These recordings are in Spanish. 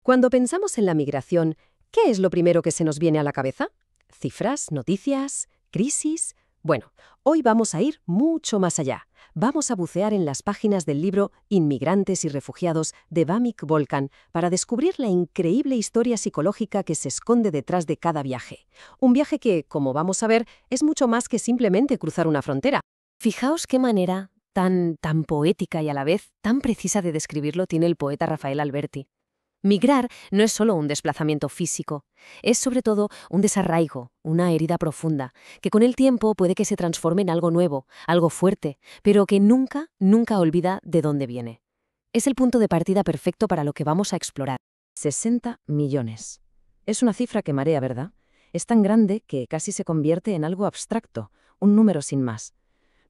Cuando pensamos en la migración, ¿qué es lo primero que se nos viene a la cabeza? ¿Cifras, noticias, crisis? Bueno, hoy vamos a ir mucho más allá. Vamos a bucear en las páginas del libro Inmigrantes y Refugiados de Vamik Volkan para descubrir la increíble historia psicológica que se esconde detrás de cada viaje. Un viaje que, como vamos a ver, es mucho más que simplemente cruzar una frontera. Fijaos qué manera tan poética y a la vez tan precisa de describirlo tiene el poeta Rafael Alberti. Migrar no es solo un desplazamiento físico, es sobre todo un desarraigo, una herida profunda, que con el tiempo puede que se transforme en algo nuevo, algo fuerte, pero que nunca olvida de dónde viene. Es el punto de partida perfecto para lo que vamos a explorar. 60 millones. Es una cifra que marea, ¿verdad? Es tan grande que casi se convierte en algo abstracto, un número sin más.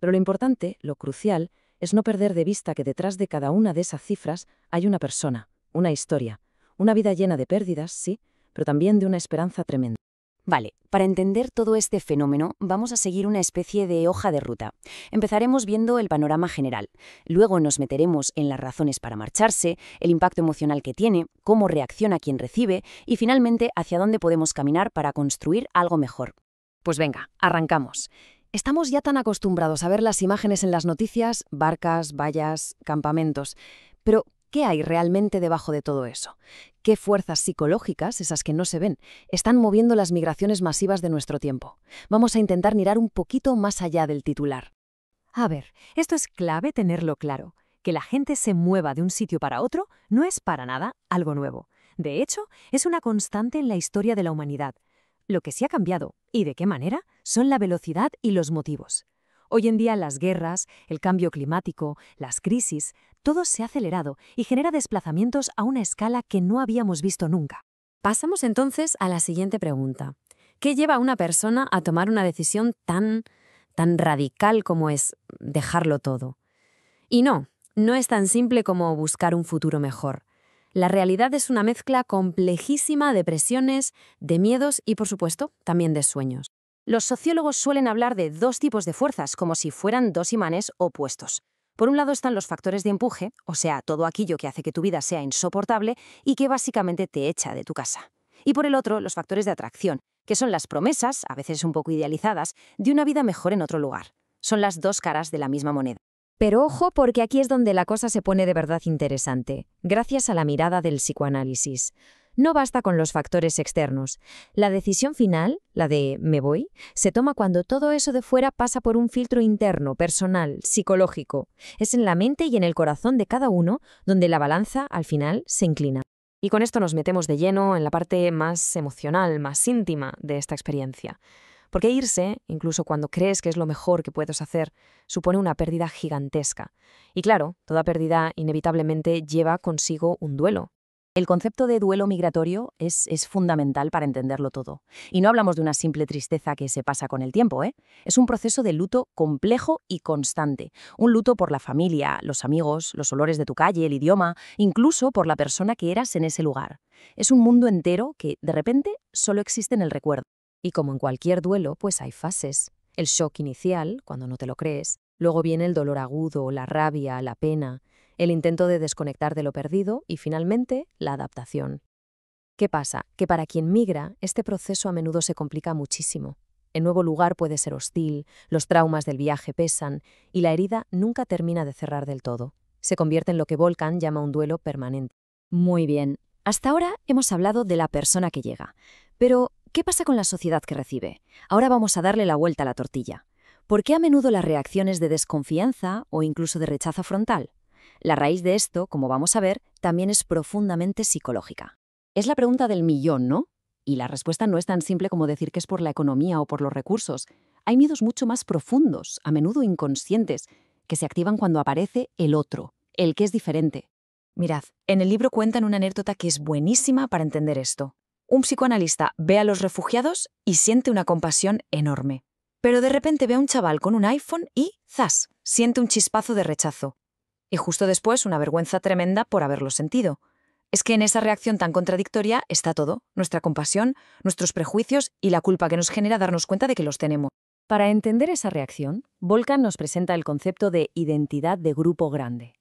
Pero lo importante, lo crucial, es no perder de vista que detrás de cada una de esas cifras hay una persona, una historia. Una vida llena de pérdidas, sí, pero también de una esperanza tremenda. Vale, para entender todo este fenómeno vamos a seguir una especie de hoja de ruta. Empezaremos viendo el panorama general, luego nos meteremos en las razones para marcharse, el impacto emocional que tiene, cómo reacciona quien recibe y finalmente hacia dónde podemos caminar para construir algo mejor. Pues venga, arrancamos. Estamos ya tan acostumbrados a ver las imágenes en las noticias, barcas, vallas, campamentos, pero ¿qué hay realmente debajo de todo eso? ¿Qué fuerzas psicológicas, esas que no se ven, están moviendo las migraciones masivas de nuestro tiempo? Vamos a intentar mirar un poquito más allá del titular. A ver, esto es clave tenerlo claro. Que la gente se mueva de un sitio para otro no es para nada algo nuevo. De hecho, es una constante en la historia de la humanidad. Lo que sí ha cambiado, y de qué manera, son la velocidad y los motivos. Hoy en día las guerras, el cambio climático, las crisis, todo se ha acelerado y genera desplazamientos a una escala que no habíamos visto nunca. Pasamos entonces a la siguiente pregunta. ¿Qué lleva a una persona a tomar una decisión tan radical como es dejarlo todo? Y no es tan simple como buscar un futuro mejor. La realidad es una mezcla complejísima de presiones, de miedos y, por supuesto, también de sueños. Los sociólogos suelen hablar de dos tipos de fuerzas, como si fueran dos imanes opuestos. Por un lado están los factores de empuje, o sea, todo aquello que hace que tu vida sea insoportable y que básicamente te echa de tu casa. Y por el otro, los factores de atracción, que son las promesas, a veces un poco idealizadas, de una vida mejor en otro lugar. Son las dos caras de la misma moneda. Pero ojo, porque aquí es donde la cosa se pone de verdad interesante, gracias a la mirada del psicoanálisis. No basta con los factores externos. La decisión final, la de me voy, se toma cuando todo eso de fuera pasa por un filtro interno, personal, psicológico. Es en la mente y en el corazón de cada uno donde la balanza, al final, se inclina. Y con esto nos metemos de lleno en la parte más emocional, más íntima de esta experiencia. Porque irse, incluso cuando crees que es lo mejor que puedes hacer, supone una pérdida gigantesca. Y claro, toda pérdida inevitablemente lleva consigo un duelo. El concepto de duelo migratorio es fundamental para entenderlo todo. Y no hablamos de una simple tristeza que se pasa con el tiempo, ¿eh? Es un proceso de luto complejo y constante. Un luto por la familia, los amigos, los olores de tu calle, el idioma, incluso por la persona que eras en ese lugar. Es un mundo entero que, de repente, solo existe en el recuerdo. Y como en cualquier duelo, pues hay fases. El shock inicial, cuando no te lo crees. Luego viene el dolor agudo, la rabia, la pena, el intento de desconectar de lo perdido y, finalmente, la adaptación. ¿Qué pasa? Que para quien migra, este proceso a menudo se complica muchísimo. El nuevo lugar puede ser hostil, los traumas del viaje pesan y la herida nunca termina de cerrar del todo. Se convierte en lo que Volkan llama un duelo permanente. Muy bien. Hasta ahora hemos hablado de la persona que llega. Pero, ¿qué pasa con la sociedad que recibe? Ahora vamos a darle la vuelta a la tortilla. ¿Por qué a menudo las reacciones de desconfianza o incluso de rechazo frontal? La raíz de esto, como vamos a ver, también es profundamente psicológica. Es la pregunta del millón, ¿no? Y la respuesta no es tan simple como decir que es por la economía o por los recursos. Hay miedos mucho más profundos, a menudo inconscientes, que se activan cuando aparece el otro, el que es diferente. Mirad, en el libro cuentan una anécdota que es buenísima para entender esto. Un psicoanalista ve a los refugiados y siente una compasión enorme. Pero de repente ve a un chaval con un iPhone y, ¡zas!, siente un chispazo de rechazo. Y justo después una vergüenza tremenda por haberlo sentido. Es que en esa reacción tan contradictoria está todo, nuestra compasión, nuestros prejuicios y la culpa que nos genera darnos cuenta de que los tenemos. Para entender esa reacción, Volkan nos presenta el concepto de identidad de grupo grande.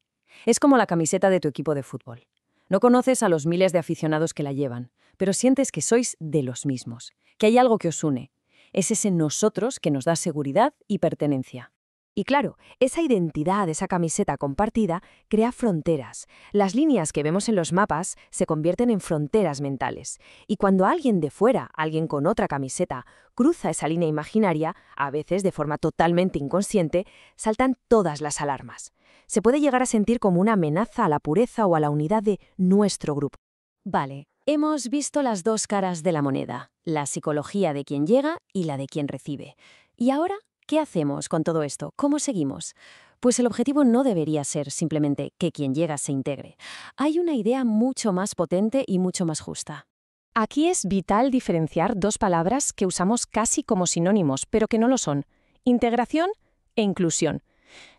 Es como la camiseta de tu equipo de fútbol. No conoces a los miles de aficionados que la llevan, pero sientes que sois de los mismos, que hay algo que os une. Es ese nosotros que nos da seguridad y pertenencia. Y claro, esa identidad, esa camiseta compartida, crea fronteras. Las líneas que vemos en los mapas se convierten en fronteras mentales. Y cuando alguien de fuera, alguien con otra camiseta, cruza esa línea imaginaria, a veces de forma totalmente inconsciente, saltan todas las alarmas. Se puede llegar a sentir como una amenaza a la pureza o a la unidad de nuestro grupo. Vale, hemos visto las dos caras de la moneda, la psicología de quien llega y la de quien recibe. ¿Y ahora qué hacemos con todo esto? ¿Cómo seguimos? Pues el objetivo no debería ser simplemente que quien llega se integre. Hay una idea mucho más potente y mucho más justa. Aquí es vital diferenciar dos palabras que usamos casi como sinónimos, pero que no lo son: integración e inclusión.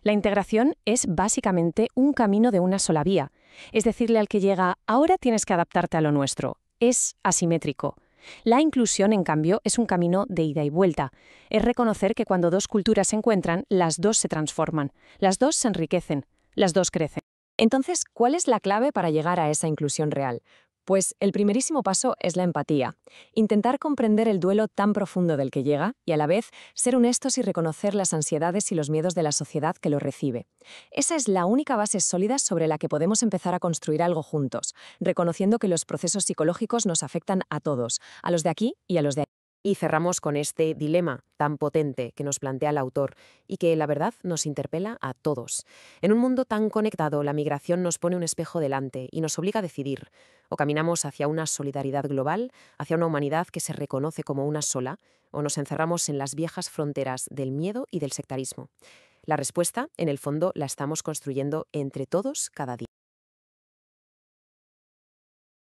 La integración es básicamente un camino de una sola vía. Es decirle al que llega, ahora tienes que adaptarte a lo nuestro. Es asimétrico. La inclusión, en cambio, es un camino de ida y vuelta. Es reconocer que cuando dos culturas se encuentran, las dos se transforman, las dos se enriquecen, las dos crecen. Entonces, ¿cuál es la clave para llegar a esa inclusión real? Pues el primerísimo paso es la empatía. Intentar comprender el duelo tan profundo del que llega y a la vez ser honestos y reconocer las ansiedades y los miedos de la sociedad que lo recibe. Esa es la única base sólida sobre la que podemos empezar a construir algo juntos, reconociendo que los procesos psicológicos nos afectan a todos, a los de aquí y a los de allá. Y cerramos con este dilema tan potente que nos plantea el autor y que, la verdad, nos interpela a todos. En un mundo tan conectado, la migración nos pone un espejo delante y nos obliga a decidir. O caminamos hacia una solidaridad global, hacia una humanidad que se reconoce como una sola, o nos encerramos en las viejas fronteras del miedo y del sectarismo. La respuesta, en el fondo, la estamos construyendo entre todos cada día.